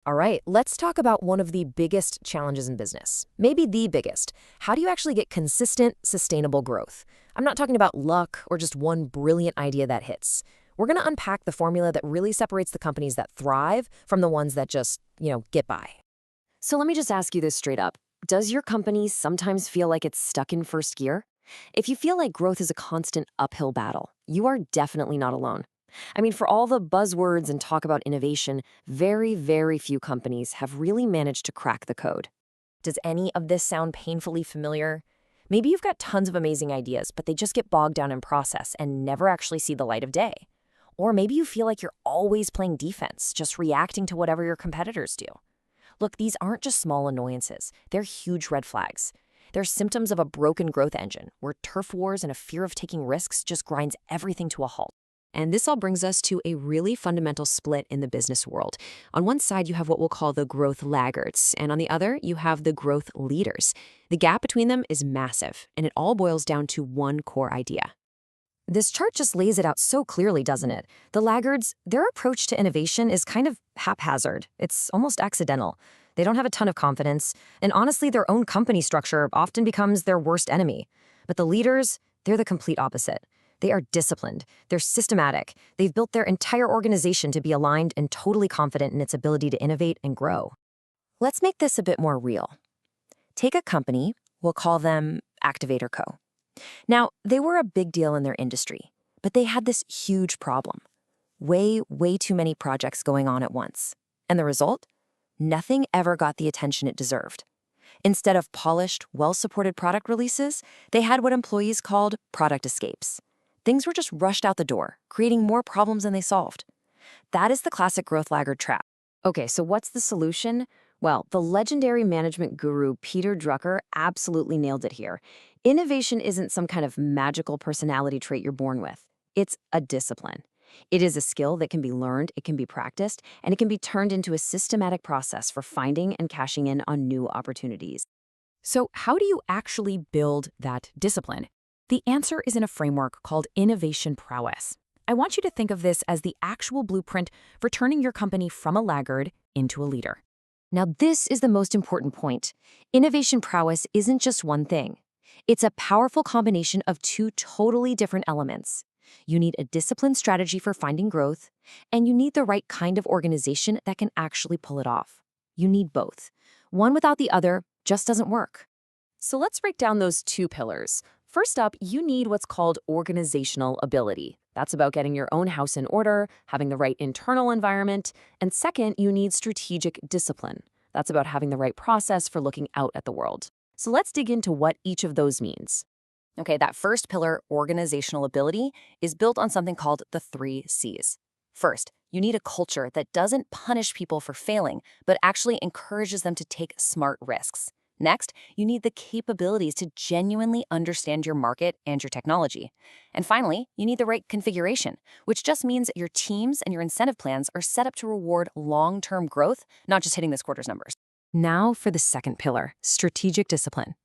All right, let's talk about one of the biggest challenges in business. Maybe the biggest. How do you actually get consistent, sustainable growth? I'm not talking about luck or just one brilliant idea that hits. We're going to unpack the formula that really separates the companies that thrive from the ones that just get by. So let me just ask you this straight up. Does your company sometimes feel like it's stuck in first gear? If you feel like growth is a constant uphill battle, you are definitely not alone. I mean, for all the buzzwords and talk about innovation, very, very few companies have really managed to crack the code. Does any of this sound painfully familiar? Maybe you've got tons of amazing ideas, but they just get bogged down in process and never actually see the light of day. Or maybe you feel like you're always playing defense, just reacting to whatever your competitors do. Look, these aren't just small annoyances. They're huge red flags. They're symptoms of a broken growth engine, where turf wars and a fear of taking risks just grinds everything to a halt. And this all brings us to a really fundamental split in the business world. On one side, you have what we'll call the growth laggards, and on the other, you have the growth leaders. The gap between them is massive, and it all boils down to one core idea. This chart just lays it out so clearly, doesn't it? The laggards, their approach to innovation is kind of haphazard. It's almost accidental. They don't have a ton of confidence, and honestly, their own company structure often becomes their worst enemy. But the leaders, they're the complete opposite. They are disciplined. They're systematic. They've built their entire organization to be aligned and totally confident in its ability to innovate and grow. Let's make this a bit more real. Take a company, we'll call them Activator Co. Now, they were a big deal in their industry, but they had this huge problem. Way, way too many projects going on at once. And the result? Nothing ever got the attention it deserved. Instead of polished, well-supported product releases, they had what employees called product escapes. Things were just rushed out the door, creating more problems than they solved. That is the classic growth laggard trap. Okay, so what's the solution? Well, the legendary management guru Peter Drucker absolutely nailed it here. Innovation isn't some kind of magical personality trait you're born with. It's a discipline. It is a skill that can be learned, it can be practiced, and it can be turned into a systematic process for finding and cashing in on new opportunities. So how do you actually build that discipline? The answer is in a framework called innovation prowess. I want you to think of this as the actual blueprint for turning your company from a laggard into a leader. Now, this is the most important point. Innovation prowess isn't just one thing. It's a powerful combination of two totally different elements. You need a disciplined strategy for finding growth, and you need the right kind of organization that can actually pull it off. You need both. One without the other just doesn't work. So let's break down those two pillars. First up, you need what's called organizational ability. That's about getting your own house in order, having the right internal environment. And second, you need strategic discipline. That's about having the right process for looking out at the world. So let's dig into what each of those means. Okay, that first pillar, organizational ability, is built on something called the 3 C's. First, you need a culture that doesn't punish people for failing, but actually encourages them to take smart risks. Next, you need the capabilities to genuinely understand your market and your technology. And finally, you need the right configuration, which just means your teams and your incentive plans are set up to reward long-term growth, not just hitting this quarter's numbers. Now for the second pillar, strategic discipline.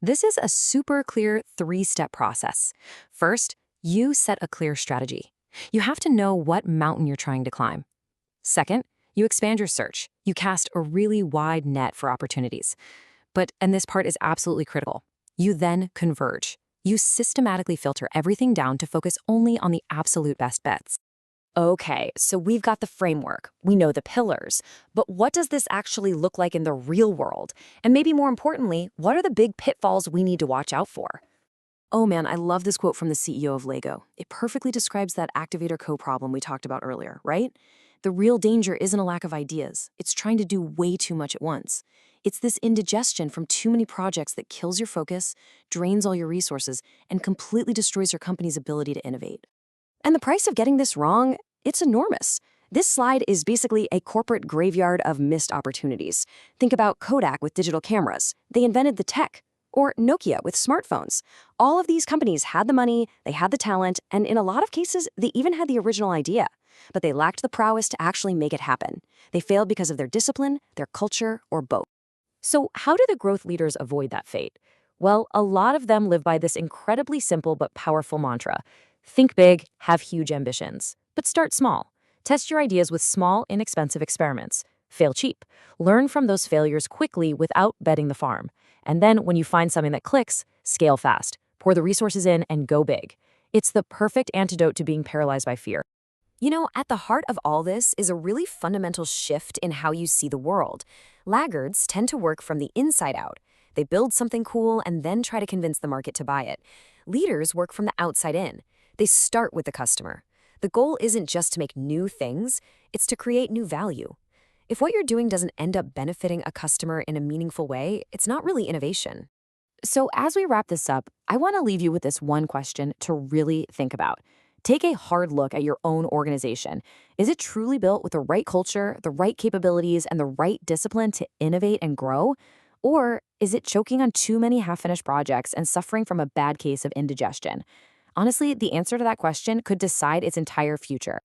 This is a super clear 3-step process. First, you set a clear strategy. You have to know what mountain you're trying to climb. Second, you expand your search. You cast a really wide net for opportunities. And this part is absolutely critical, you then converge. You systematically filter everything down to focus only on the absolute best bets. Okay, so we've got the framework, we know the pillars, but what does this actually look like in the real world? And maybe more importantly, what are the big pitfalls we need to watch out for? Oh man, I love this quote from the CEO of Lego. It perfectly describes that Activator Co problem we talked about earlier, right? The real danger isn't a lack of ideas. It's trying to do way too much at once. It's this indigestion from too many projects that kills your focus, drains all your resources, and completely destroys your company's ability to innovate. And the price of getting this wrong, it's enormous. This slide is basically a corporate graveyard of missed opportunities. Think about Kodak with digital cameras. They invented the tech. Or Nokia with smartphones. All of these companies had the money, they had the talent, and in a lot of cases, they even had the original idea. But they lacked the prowess to actually make it happen. They failed because of their discipline, their culture, or both. So how do the growth leaders avoid that fate? Well, a lot of them live by this incredibly simple but powerful mantra. Think big, have huge ambitions. But start small. Test your ideas with small, inexpensive experiments. Fail cheap. Learn from those failures quickly without betting the farm. And then when you find something that clicks, scale fast. Pour the resources in and go big. It's the perfect antidote to being paralyzed by fear. At the heart of all this is a really fundamental shift in how you see the world. Laggards tend to work from the inside out. They build something cool and then try to convince the market to buy it. Leaders work from the outside in. They start with the customer. The goal isn't just to make new things, it's to create new value. If what you're doing doesn't end up benefiting a customer in a meaningful way, it's not really innovation. So as we wrap this up, I want to leave you with this one question to really think about. Take a hard look at your own organization. Is it truly built with the right culture, the right capabilities, and the right discipline to innovate and grow? Or is it choking on too many half-finished projects and suffering from a bad case of indigestion? Honestly, the answer to that question could decide its entire future.